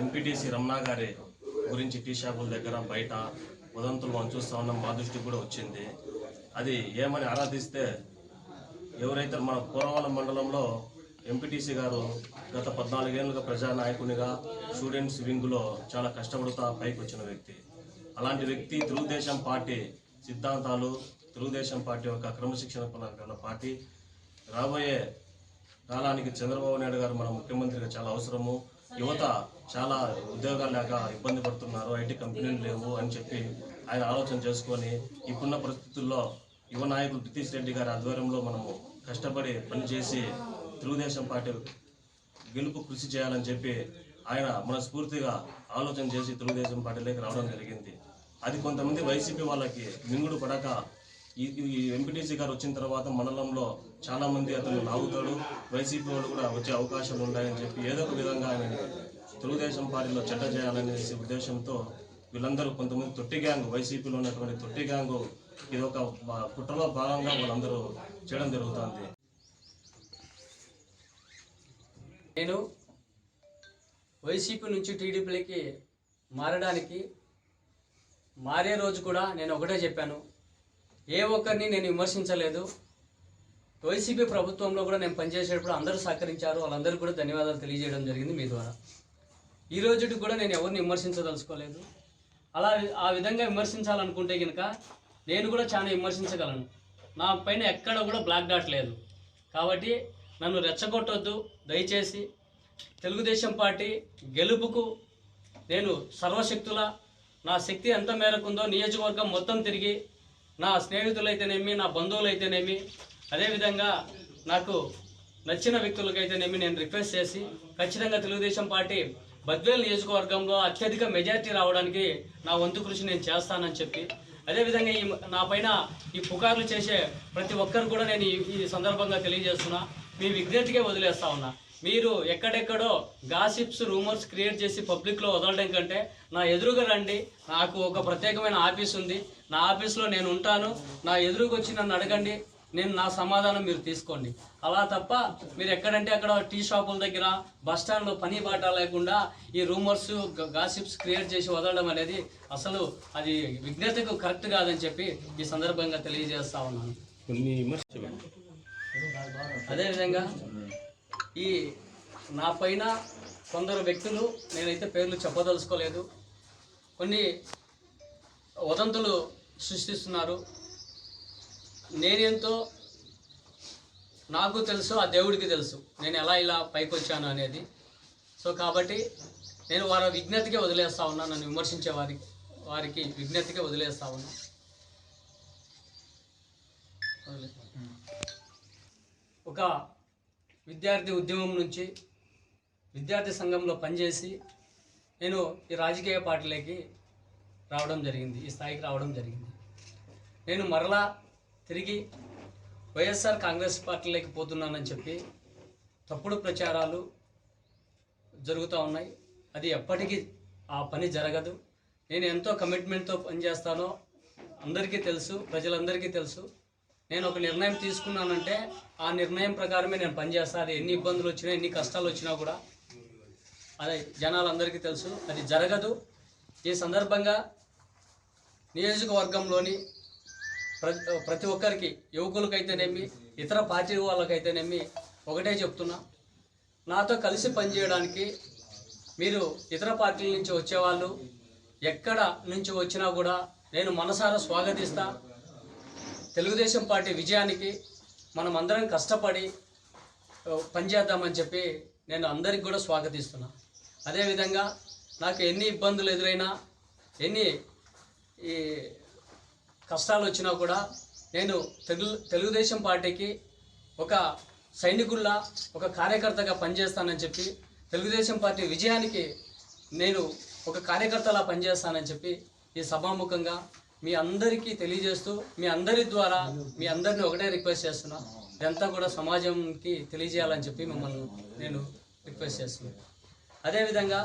MPTC Ramana గారి గురించి tea షాపుల దగ్గర బయట ఉదంతులు మనం చూస్తూ ఉన్నాం. మా దృష్టికి కూడా వచ్చింది. అది ఏమని ఆరాధిస్తే ఎవరైతే మన పూర్వవరం మండలంలో ఎంపీటీసీ గారు గత 14 ఏళ్ళుగా ప్రజానాయకునిగా స్టూడెంట్స్ వింగ్లో చాలా కష్టపడుతూ పైకి వచ్చిన వ్యక్తి. అలాంటి వ్యక్తి తెలుగుదేశం పార్టీ సిద్ధాంతాలు, తెలుగుదేశం పార్టీ యొక్క క్రమశిక్షణ గల పార్టీ, రాబోయే కాలానికి చంద్రబాబు నాయుడు గారు మన ముఖ్యమంత్రిగా చాలా అవసరము. యువత చాలా ఉద్యోగాలు లేక ఇబ్బంది పడుతున్నారు, ఐటీ కంపెనీలు లేవు అని చెప్పి ఆయన ఆలోచన చేసుకొని ఇప్పుడున్న పరిస్థితుల్లో యువ నాయకులు బ్రిటిష్ రెడ్డి గారి ఆధ్వర్యంలో మనము కష్టపడి పనిచేసి తెలుగుదేశం పార్టీ గెలుపు కృషి చేయాలని చెప్పి ఆయన మనస్ఫూర్తిగా ఆలోచన చేసి తెలుగుదేశం పార్టీలోకి రావడం జరిగింది. అది కొంతమంది వైసీపీ వాళ్ళకి మింగుడు పడక ఈ ఎంపీటీసీ గారు వచ్చిన తర్వాత మండలంలో చాలామంది అతను లాగుతాడు, వైసీపీ వాళ్ళు కూడా వచ్చే అవకాశాలు ఉన్నాయని చెప్పి ఏదో ఒక విధంగా ఆయన తెలుగుదేశం పార్టీలో చెడ్డ చేయాలనే ఉద్దేశంతో వీళ్ళందరూ కొంతమంది తొట్టి గ్యాంగ్, వైసీపీలో ఉన్నటువంటి తొట్టి గ్యాంగు ఇది ఒక కుట్రలో భాగంగా వాళ్ళందరూ చేయడం జరుగుతుంది. నేను వైసీపీ నుంచి టీడీపీలోకి మారే రోజు కూడా నేను ఒకటే చెప్పాను, ఏ ఒక్కరిని నేను విమర్శించలేదు. వైసీపీ ప్రభుత్వంలో కూడా నేను పనిచేసేటప్పుడు అందరూ సహకరించారు, వాళ్ళందరికీ కూడా ధన్యవాదాలు తెలియజేయడం జరిగింది మీ ద్వారా. ఈ రోజుకి కూడా నేను ఎవరిని విమర్శించదలుచుకోలేదు. అలా ఆ విధంగా విమర్శించాలనుకుంటే కనుక నేను కూడా చాలా విమర్శించగలను. నా పైన ఎక్కడ కూడా బ్లాక్ డాట్ లేదు. కాబట్టి నన్ను రెచ్చగొట్టొద్దు దయచేసి. తెలుగుదేశం పార్టీ గెలుపుకు నేను సర్వశక్తుల నా శక్తి ఎంత మేరకు ఉందో నియోజకవర్గం మొత్తం తిరిగి నా స్నేహితులైతేనేమి, నా బంధువులైతేనేమి, అదేవిధంగా నాకు నచ్చిన వ్యక్తులకైతేనేమి నేను రిక్వెస్ట్ చేసి ఖచ్చితంగా తెలుగుదేశం పార్టీ బద్వేల్ నియోజకవర్గంలో అత్యధిక మెజార్టీ రావడానికి నా వంతు కృషి నేను చేస్తానని చెప్పి, అదేవిధంగా నా పైన ఈ పుకార్లు చేసే ప్రతి ఒక్కరు కూడా నేను ఈ సందర్భంగా తెలియజేస్తున్నా, మీ విజ్ఞతకే వదిలేస్తా ఉన్నా. మీరు ఎక్కడెక్కడో గాసిప్స్, రూమర్స్ క్రియేట్ చేసి పబ్లిక్లో వదలడం కంటే నా ఎదురుగా రండి. నాకు ఒక ప్రత్యేకమైన ఆఫీస్ ఉంది, నా ఆఫీస్లో నేను ఉంటాను. నా ఎదురుగా వచ్చి నన్ను అడగండి, నా సమాధానం మీరు తీసుకోండి. అలా తప్ప మీరు ఎక్కడంటే అక్కడ టీ షాపుల దగ్గర, బస్టాండ్లో పని బాట లేకుండా ఈ రూమర్స్, గాసిప్స్ క్రియేట్ చేసి వదలడం అనేది అసలు అది విజ్ఞతకు కరెక్ట్ కాదని చెప్పి ఈ సందర్భంగా తెలియజేస్తా ఉన్నాను. అదేవిధంగా ఈ నా పైన కొందరు వ్యక్తులు, నేనైతే పేర్లు చెప్పదలుచుకోలేదు, కొన్ని వదంతులు సృష్టిస్తున్నారు. నేనేంతో నాకు తెలుసు, ఆ దేవుడికి తెలుసు నేను ఎలా ఇలా పైకి వచ్చాను అనేది. సో కాబట్టి నేను వారి విజ్ఞతకే వదిలేస్తా ఉన్నా, నన్ను విమర్శించే వారికి విజ్ఞతకే వదిలేస్తా ఉన్నా. ఒక విద్యార్థి ఉద్యమం నుంచి విద్యార్థి సంఘంలో పనిచేసి నేను ఈ రాజకీయ పార్టీలోకి రావడం జరిగింది, ఈ స్థాయికి రావడం జరిగింది. నేను మరలా తిరిగి వైఎస్ఆర్ కాంగ్రెస్ పార్టీలోకి పోతున్నానని చెప్పి తప్పుడు ప్రచారాలు జరుగుతూ ఉన్నాయి. అది ఎప్పటికీ ఆ పని జరగదు. నేను ఎంతో కమిట్మెంట్తో పనిచేస్తానో అందరికీ తెలుసు, ప్రజలందరికీ తెలుసు. నేను ఒక నిర్ణయం తీసుకున్నానంటే ఆ నిర్ణయం ప్రకారమే నేను పనిచేస్తాను. అది ఎన్ని ఇబ్బందులు వచ్చినా, ఎన్ని కష్టాలు వచ్చినా కూడా అది జనాలందరికీ తెలుసు, అది జరగదు. ఈ సందర్భంగా నియోజకవర్గంలోని ప్రతి ఒక్కరికి, యువకులకైతేనేమి, ఇతర పార్టీ వాళ్ళకైతేనేమి ఒకటే చెప్తున్నా, నాతో కలిసి పనిచేయడానికి మీరు ఇతర పార్టీల నుంచి వచ్చేవాళ్ళు ఎక్కడ నుంచి వచ్చినా కూడా నేను మనసారా స్వాగతిస్తా. తెలుగుదేశం పార్టీ విజయానికి మనం అందరం కష్టపడి పనిచేద్దామని చెప్పి నేను అందరికి కూడా స్వాగతిస్తున్నా. అదేవిధంగా నాకు ఎన్ని ఇబ్బందులు ఎదురైనా, ఎన్ని ఈ కష్టాలు వచ్చినా కూడా నేను తెలుగుదేశం పార్టీకి ఒక సైనికుల్లా, ఒక కార్యకర్తగా పనిచేస్తానని చెప్పి, తెలుగుదేశం పార్టీ విజయానికి నేను ఒక కార్యకర్తలా పనిచేస్తానని చెప్పి ఈ సభాముఖంగా మీ అందరికీ తెలియజేస్తూ, మీ అందరి ద్వారా మీ అందరినీ ఒకటే రిక్వెస్ట్ చేస్తున్నా, ఇదంతా కూడా సమాజంకి తెలియజేయాలని చెప్పి మిమ్మల్ని నేను రిక్వెస్ట్ చేస్తున్నాను. అదేవిధంగా